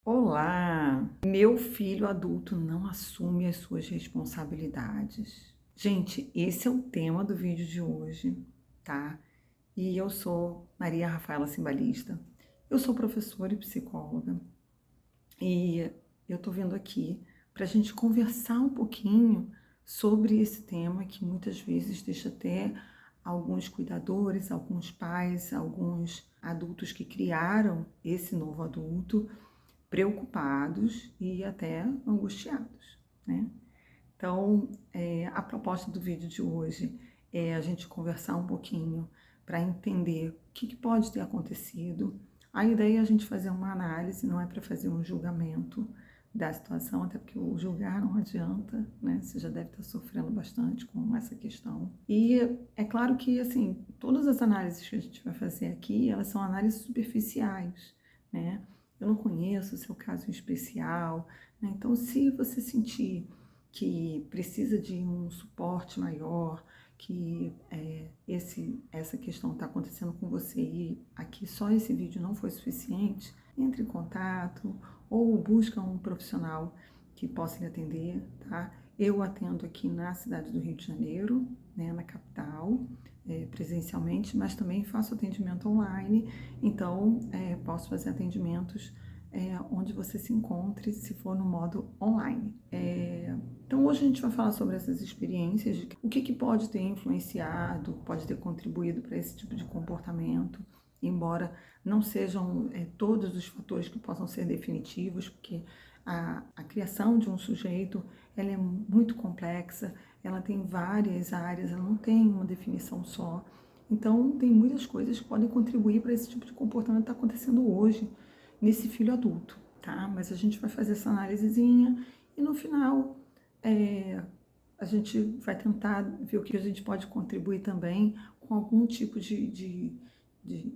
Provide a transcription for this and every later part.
Olá! Meu filho adulto não assume as suas responsabilidades. Gente, esse é o tema do vídeo de hoje, tá? E eu sou Maria Rafaela Cimbalista. Eu sou professora e psicóloga. E eu tô vindo aqui para a gente conversar um pouquinho sobre esse tema que muitas vezes deixa até alguns cuidadores, alguns pais, alguns adultos que criaram esse novo adulto preocupados e até angustiados, né? Então, a proposta do vídeo de hoje é a gente conversar um pouquinho para entender o que pode ter acontecido. A ideia é a gente fazer uma análise, não é para fazer um julgamento da situação, até porque o julgar não adianta, né? Você já deve estar sofrendo bastante com essa questão. E é claro que, assim, todas as análises que a gente vai fazer aqui, elas são análises superficiais, né? Eu não conheço o seu caso em especial, né? Então, se você sentir que precisa de um suporte maior, que essa questão está acontecendo com você e aqui só esse vídeo não foi suficiente, entre em contato ou busca um profissional que possa lhe atender, tá? Eu atendo aqui na cidade do Rio de Janeiro, né, na capital, presencialmente, mas também faço atendimento online, então posso fazer atendimentos onde você se encontre, se for no modo online. Então hoje a gente vai falar sobre essas experiências, de o que pode ter influenciado, pode ter contribuído para esse tipo de comportamento, embora não sejam todos os fatores que possam ser definitivos, porque a criação de um sujeito ela é muito complexa, ela tem várias áreas, ela não tem uma definição só. Então tem muitas coisas que podem contribuir para esse tipo de comportamento que está acontecendo hoje nesse filho adulto, tá? Mas a gente vai fazer essa análisezinha e no final a gente vai tentar ver o que a gente pode contribuir também com algum tipo de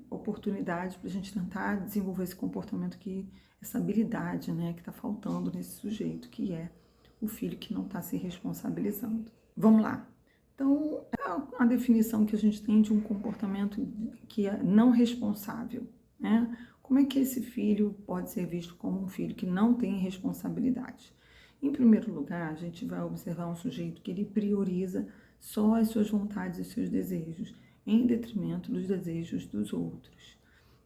oportunidade para a gente tentar desenvolver esse comportamento essa habilidade, né, que está faltando nesse sujeito, que é o filho que não está se responsabilizando. Vamos lá. Então, a definição que a gente tem de um comportamento que é não responsável, né? Como é que esse filho pode ser visto como um filho que não tem responsabilidade? Em primeiro lugar, a gente vai observar um sujeito que ele prioriza só as suas vontades e seus desejos, em detrimento dos desejos dos outros.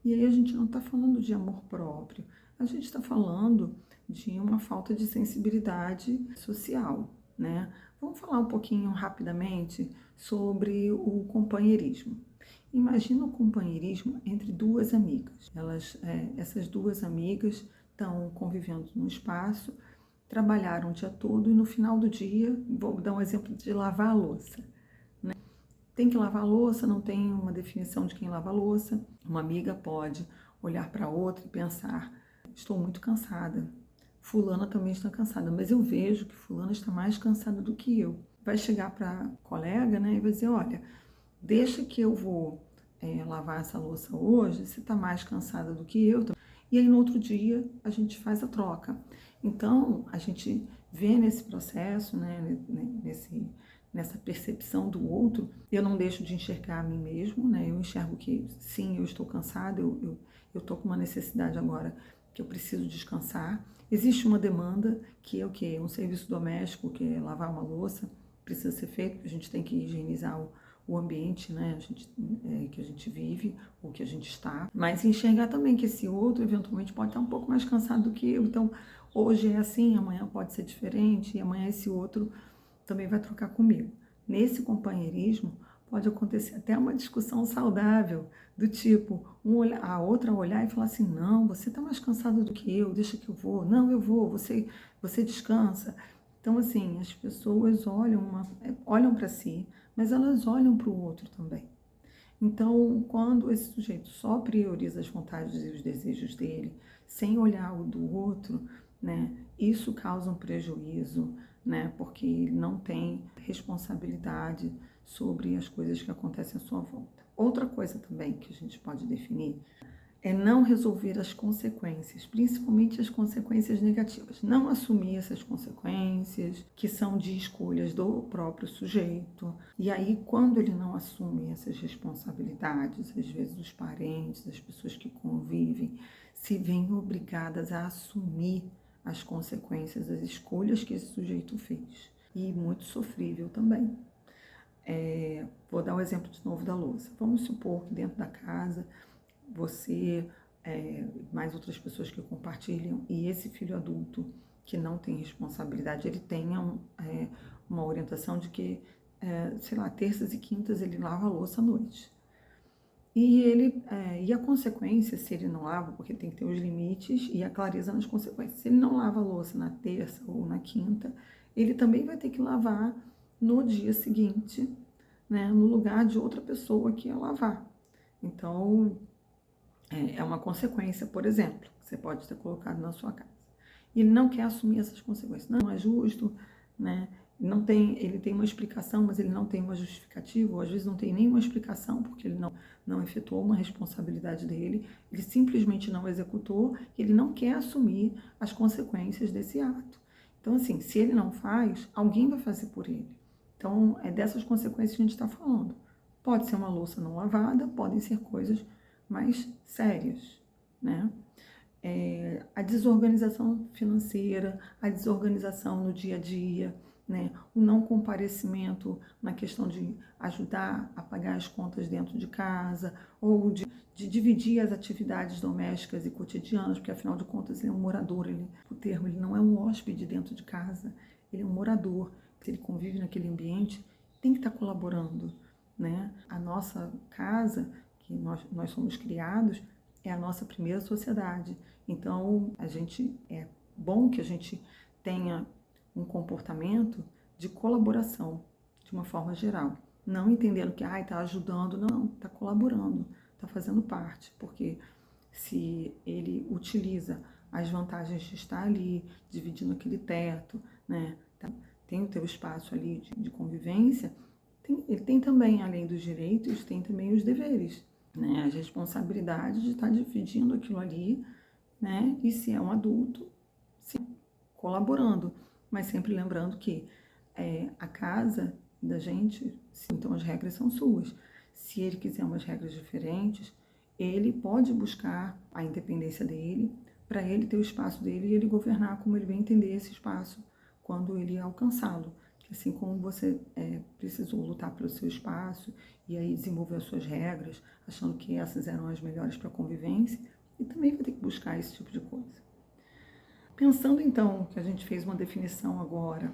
E aí a gente não está falando de amor próprio, a gente está falando de uma falta de sensibilidade social, né? Vamos falar um pouquinho rapidamente sobre o companheirismo. Imagina o companheirismo entre duas amigas. Essas duas amigas estão convivendo num espaço, trabalharam o dia todo e no final do dia, vou dar um exemplo de lavar a louça. Tem que lavar a louça, não tem uma definição de quem lava a louça. Uma amiga pode olhar para outra e pensar: estou muito cansada. Fulana também está cansada, mas eu vejo que fulana está mais cansada do que eu. Vai chegar para a colega, né, e vai dizer: olha, deixa que eu vou lavar essa louça hoje, você está mais cansada do que eu. E aí no outro dia a gente faz a troca. Então a gente vê nesse processo, né, nessa percepção do outro, eu não deixo de enxergar a mim mesmo, né? Eu enxergo que sim, eu estou cansada, eu estou com uma necessidade agora que eu preciso descansar. Existe uma demanda que é o quê? Um serviço doméstico, que é lavar uma louça, precisa ser feito, porque a gente tem que higienizar o ambiente, né, que a gente vive, ou que a gente está, mas enxergar também que esse outro eventualmente pode estar um pouco mais cansado do que eu, então hoje é assim, amanhã pode ser diferente, e amanhã esse outro também vai trocar comigo. Nesse companheirismo pode acontecer até uma discussão saudável, do tipo, a outra olhar e falar assim: não, você está mais cansado do que eu, deixa que eu vou, não, eu vou, você descansa. Então, assim, as pessoas olham para si, mas elas olham para o outro também. Então, quando esse sujeito só prioriza as vontades e os desejos dele, sem olhar o do outro, né, isso causa um prejuízo, né, porque ele não tem responsabilidade sobre as coisas que acontecem à sua volta. Outra coisa também que a gente pode definir é não resolver as consequências, principalmente as consequências negativas. Não assumir essas consequências, que são de escolhas do próprio sujeito. E aí, quando ele não assume essas responsabilidades, às vezes os parentes, as pessoas que convivem, se veem obrigadas a assumir as consequências das escolhas que esse sujeito fez. E muito sofrível também. Vou dar o exemplo de novo da louça. Vamos supor que dentro da casa você, mais outras pessoas que compartilham, e esse filho adulto que não tem responsabilidade, ele tenha uma orientação de que, sei lá, terças e quintas ele lava a louça à noite. E a consequência, se ele não lava, porque tem que ter os limites e a clareza nas consequências. Se ele não lava a louça na terça ou na quinta, ele também vai ter que lavar no dia seguinte, né, no lugar de outra pessoa que ia lavar. Então, é uma consequência, por exemplo, que você pode ter colocado na sua casa. E ele não quer assumir essas consequências. Não é justo, né? Ele tem uma explicação, mas ele não tem uma justificativa, ou às vezes não tem nenhuma explicação, porque ele não efetuou uma responsabilidade dele, ele simplesmente não executou, e ele não quer assumir as consequências desse ato. Então, assim, se ele não faz, alguém vai fazer por ele. Então, é dessas consequências que a gente está falando. Pode ser uma louça não lavada, podem ser coisas mais sérias, né? A desorganização financeira, a desorganização no dia a dia, né? O não comparecimento na questão de ajudar a pagar as contas dentro de casa, ou de dividir as atividades domésticas e cotidianas, porque afinal de contas ele é um morador, ele não é um hóspede dentro de casa, ele é um morador, se ele convive naquele ambiente, tem que estar colaborando, né? A nossa casa, que nós somos criados, é a nossa primeira sociedade. Então, é bom que a gente tenha um comportamento de colaboração, de uma forma geral. Não entendendo que, está ajudando, não, está colaborando, está fazendo parte, porque se ele utiliza as vantagens de estar ali, dividindo aquele teto, né, tem o teu espaço ali de convivência, ele tem também, além dos direitos, tem também os deveres, né, as responsabilidades de estar dividindo aquilo ali, né, e se é um adulto, sim, colaborando, mas sempre lembrando que a casa da gente, então as regras são suas. Se ele quiser umas regras diferentes, ele pode buscar a independência dele, para ele ter o espaço dele e ele governar como ele bem entender esse espaço quando ele alcançá-lo. Assim como você precisou lutar pelo seu espaço e aí desenvolver as suas regras, achando que essas eram as melhores para a convivência, e também vai ter que buscar esse tipo de coisa. Pensando então que a gente fez uma definição agora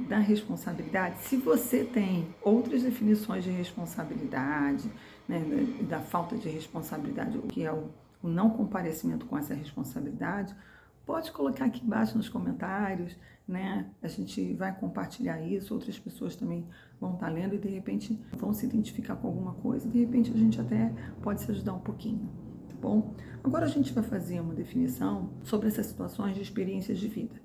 da responsabilidade, se você tem outras definições de responsabilidade, né, da falta de responsabilidade, o que é o não comparecimento com essa responsabilidade, pode colocar aqui embaixo nos comentários, né? A gente vai compartilhar isso, outras pessoas também vão estar lendo e de repente vão se identificar com alguma coisa, de repente a gente até pode se ajudar um pouquinho, tá bom? Agora a gente vai fazer uma definição sobre essas situações de experiências de vida.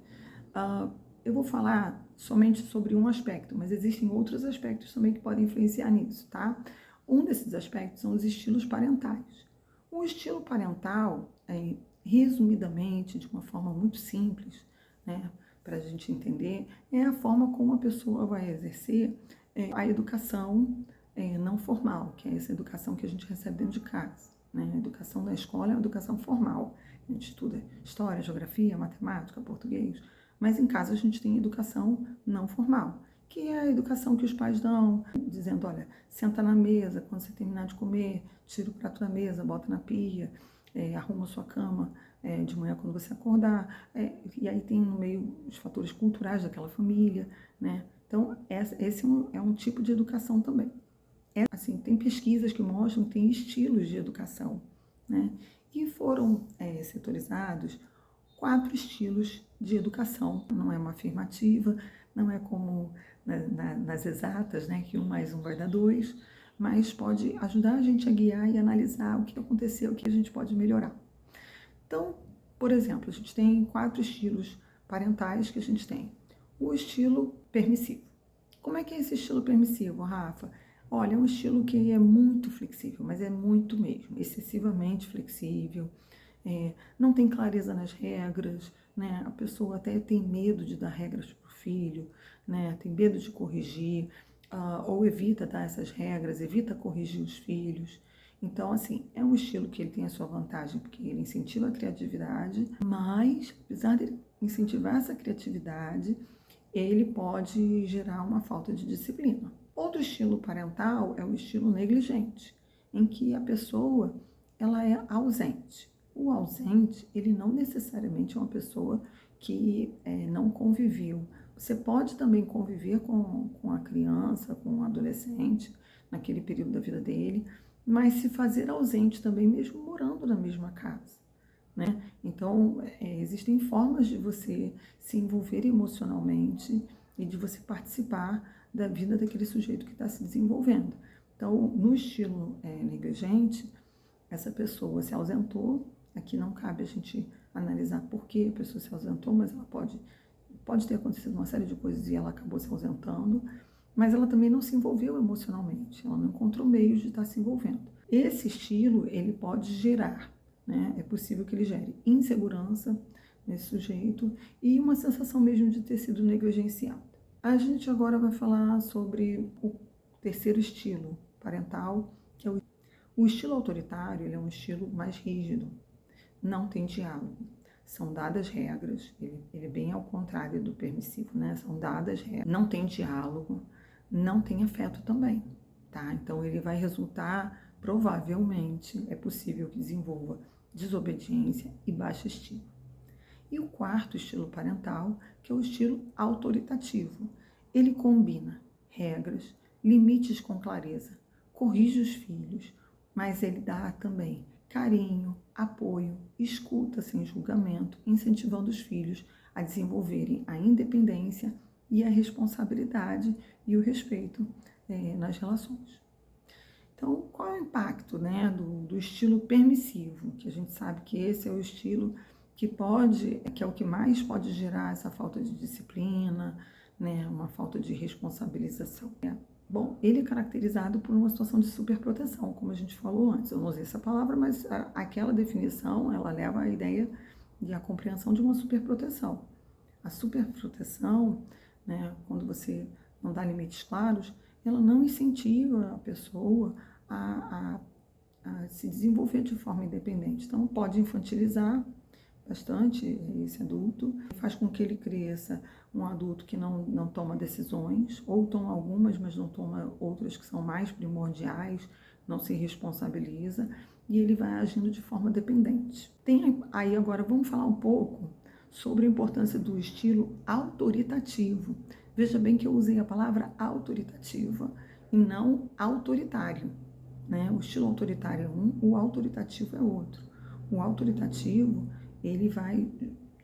Eu vou falar somente sobre um aspecto, mas existem outros aspectos também que podem influenciar nisso, tá? Um desses aspectos são os estilos parentais. O estilo parental, resumidamente, de uma forma muito simples, né, para a gente entender, é a forma como a pessoa vai exercer a educação não formal, que é essa educação que a gente recebe dentro de casa, né? A educação da escola é uma educação formal. A gente estuda história, geografia, matemática, português, mas em casa a gente tem educação não formal, que é a educação que os pais dão, dizendo, olha, senta na mesa, quando você terminar de comer, tira o prato da mesa, bota na pia, arruma a sua cama de manhã quando você acordar, e aí tem no meio os fatores culturais daquela família, né? Então, esse é um tipo de educação também. Assim, tem pesquisas que mostram que tem estilos de educação, né? E foram setorizados 4 estilos de educação. Não é uma afirmativa, não é como nas exatas, né, que 1 mais 1 vai dar 2, mas pode ajudar a gente a guiar e analisar o que aconteceu, o que a gente pode melhorar. Então, por exemplo, a gente tem 4 estilos parentais que a gente tem. O estilo permissivo. Como é que é esse estilo permissivo, Rafa? Olha, é um estilo que é muito flexível, mas é muito mesmo, excessivamente flexível, não tem clareza nas regras, né? A pessoa até tem medo de dar regras para o filho, né? Tem medo de corrigir, ou evita dar essas regras, evita corrigir os filhos. Então, assim, é um estilo que ele tem a sua vantagem, porque ele incentiva a criatividade, mas, apesar de incentivar essa criatividade, ele pode gerar uma falta de disciplina. Outro estilo parental é o estilo negligente, em que a pessoa ela é ausente. O ausente, ele não necessariamente é uma pessoa que não conviveu. Você pode também conviver com a criança, com o adolescente, naquele período da vida dele, mas se fazer ausente também, mesmo morando na mesma casa, né? Então, existem formas de você se envolver emocionalmente e de você participar da vida daquele sujeito que está se desenvolvendo. Então, no estilo negligente, essa pessoa se ausentou. Aqui não cabe a gente analisar por que a pessoa se ausentou, mas ela pode ter acontecido uma série de coisas e ela acabou se ausentando, mas ela também não se envolveu emocionalmente, ela não encontrou meios de estar se envolvendo. Esse estilo, ele pode gerar, né? É possível que ele gere insegurança nesse sujeito e uma sensação mesmo de ter sido negligenciado. A gente agora vai falar sobre o terceiro estilo parental, que é o estilo autoritário. Ele é um estilo mais rígido, não tem diálogo. São dadas regras, ele é bem ao contrário do permissivo, né? São dadas regras, não tem diálogo, não tem afeto também, tá? Então ele vai resultar, provavelmente, é possível que desenvolva desobediência e baixa estima. E o quarto estilo parental, que é o estilo autoritativo. Ele combina regras, limites com clareza, corrige os filhos, mas ele dá também carinho, apoio, escuta sem julgamento, incentivando os filhos a desenvolverem a independência e a responsabilidade e o respeito nas relações. Então, qual é o impacto, né, do estilo permissivo? Que a gente sabe que esse é o estilo que é o que mais pode gerar essa falta de disciplina, né, uma falta de responsabilização. Bom, ele é caracterizado por uma situação de superproteção, como a gente falou antes. Eu não usei essa palavra, mas aquela definição, ela leva à ideia de a compreensão de uma superproteção. A superproteção, né, quando você não dá limites claros, ela não incentiva a pessoa a se desenvolver de forma independente. Então, pode infantilizar bastante esse adulto, faz com que ele cresça um adulto que não toma decisões, ou toma algumas, mas não toma outras que são mais primordiais, não se responsabiliza, e ele vai agindo de forma dependente. Aí agora vamos falar um pouco sobre a importância do estilo autoritativo. Veja bem que eu usei a palavra autoritativa e não autoritário, né? O estilo autoritário é um, o autoritativo é outro. O autoritativo, ele vai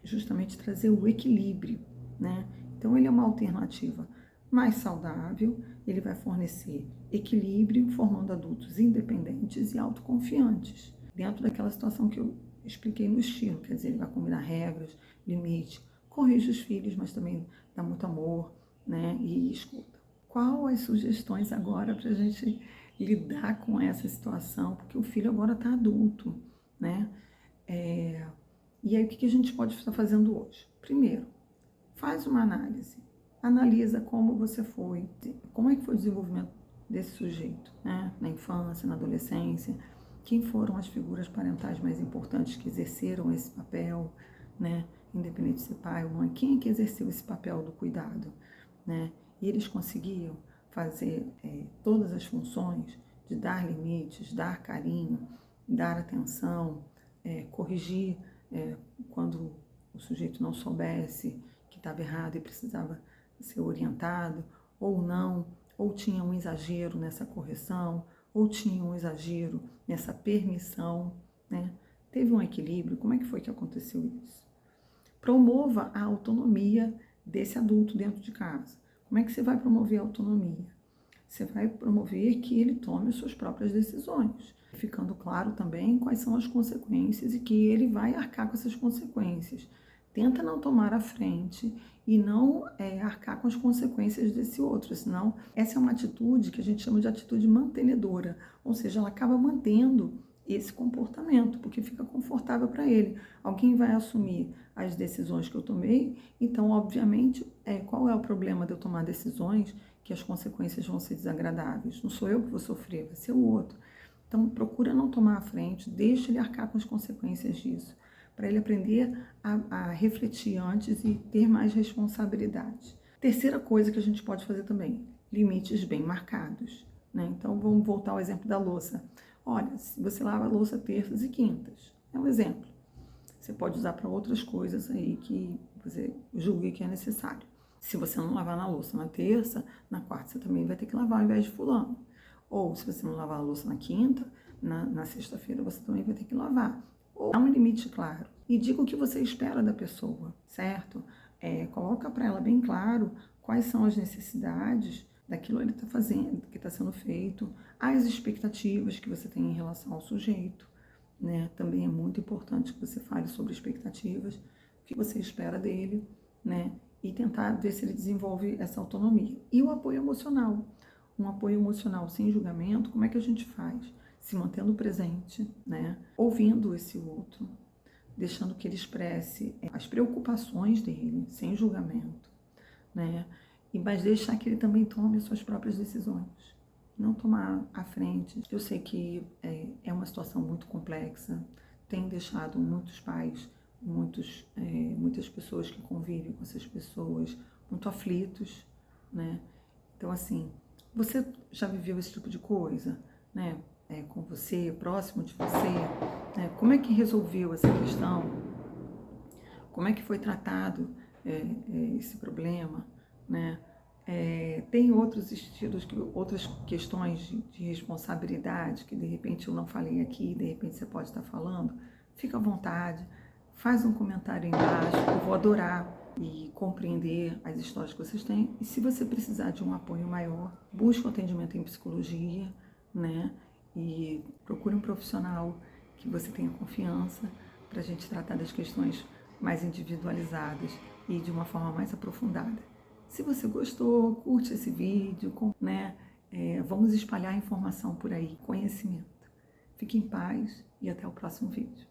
justamente trazer o equilíbrio, né? Então, ele é uma alternativa mais saudável, ele vai fornecer equilíbrio, formando adultos independentes e autoconfiantes, dentro daquela situação que eu expliquei no estilo, quer dizer, ele vai combinar regras, limite, corrige os filhos, mas também dá muito amor, né? E escuta. Qual as sugestões agora para a gente lidar com essa situação? Porque o filho agora está adulto, né? E aí, o que a gente pode estar fazendo hoje? Primeiro, faz uma análise. Analisa como você foi, como é que foi o desenvolvimento desse sujeito, né? Na infância, na adolescência, quem foram as figuras parentais mais importantes que exerceram esse papel, né? Independente de ser pai ou mãe, quem é que exerceu esse papel do cuidado, né? E eles conseguiam fazer todas as funções de dar limites, dar carinho, dar atenção, corrigir quando o sujeito não soubesse que estava errado e precisava ser orientado, ou não, ou tinha um exagero nessa correção, ou tinha um exagero nessa permissão, né? Teve um equilíbrio, como é que foi que aconteceu isso? Promova a autonomia desse adulto dentro de casa. Como é que você vai promover a autonomia? Você vai promover que ele tome as suas próprias decisões, ficando claro também quais são as consequências e que ele vai arcar com essas consequências. Tenta não tomar a frente e não arcar com as consequências desse outro, senão essa é uma atitude que a gente chama de atitude mantenedora, ou seja, ela acaba mantendo esse comportamento, porque fica confortável para ele. Alguém vai assumir as decisões que eu tomei, então, obviamente, qual é o problema de eu tomar decisões que as consequências vão ser desagradáveis? Não sou eu que vou sofrer, vai ser o outro. Então, procura não tomar a frente, deixa ele arcar com as consequências disso, para ele aprender a refletir antes e ter mais responsabilidade. Terceira coisa que a gente pode fazer também, limites bem marcados, né? Então, vamos voltar ao exemplo da louça. Olha, se você lava a louça terças e quintas, é um exemplo. Você pode usar para outras coisas aí que você julgue que é necessário. Se você não lavar na louça na terça, na quarta você também vai ter que lavar ao invés de fulano. Ou se você não lavar a louça na quinta, na sexta-feira você também vai ter que lavar. Ou há um limite claro. E diga o que você espera da pessoa, certo? Coloca para ela bem claro quais são as necessidades daquilo que ele está fazendo, que está sendo feito, as expectativas que você tem em relação ao sujeito, né? Também é muito importante que você fale sobre expectativas, o que você espera dele, né? E tentar ver se ele desenvolve essa autonomia. E o apoio emocional. Um apoio emocional sem julgamento, como é que a gente faz? Se mantendo presente, né? Ouvindo esse outro, deixando que ele expresse as preocupações dele, sem julgamento, né? Mas deixar que ele também tome as suas próprias decisões. Não tomar à frente. Eu sei que é uma situação muito complexa, tem deixado muitos pais, muitas pessoas que convivem com essas pessoas muito aflitos, né? Então, assim, você já viveu esse tipo de coisa, né? Com você, próximo de você, né? Como é que resolveu essa questão? Como é que foi tratado esse problema, né? Tem outros estilos, outras questões de responsabilidade que de repente eu não falei aqui, de repente você pode estar falando. Fica à vontade, faz um comentário aí embaixo, eu vou adorar e compreender as histórias que vocês têm. E se você precisar de um apoio maior, busque um atendimento em psicologia, né? E procure um profissional que você tenha confiança para a gente tratar das questões mais individualizadas e de uma forma mais aprofundada. Se você gostou, curte esse vídeo, né? Vamos espalhar informação por aí, conhecimento. Fique em paz e até o próximo vídeo.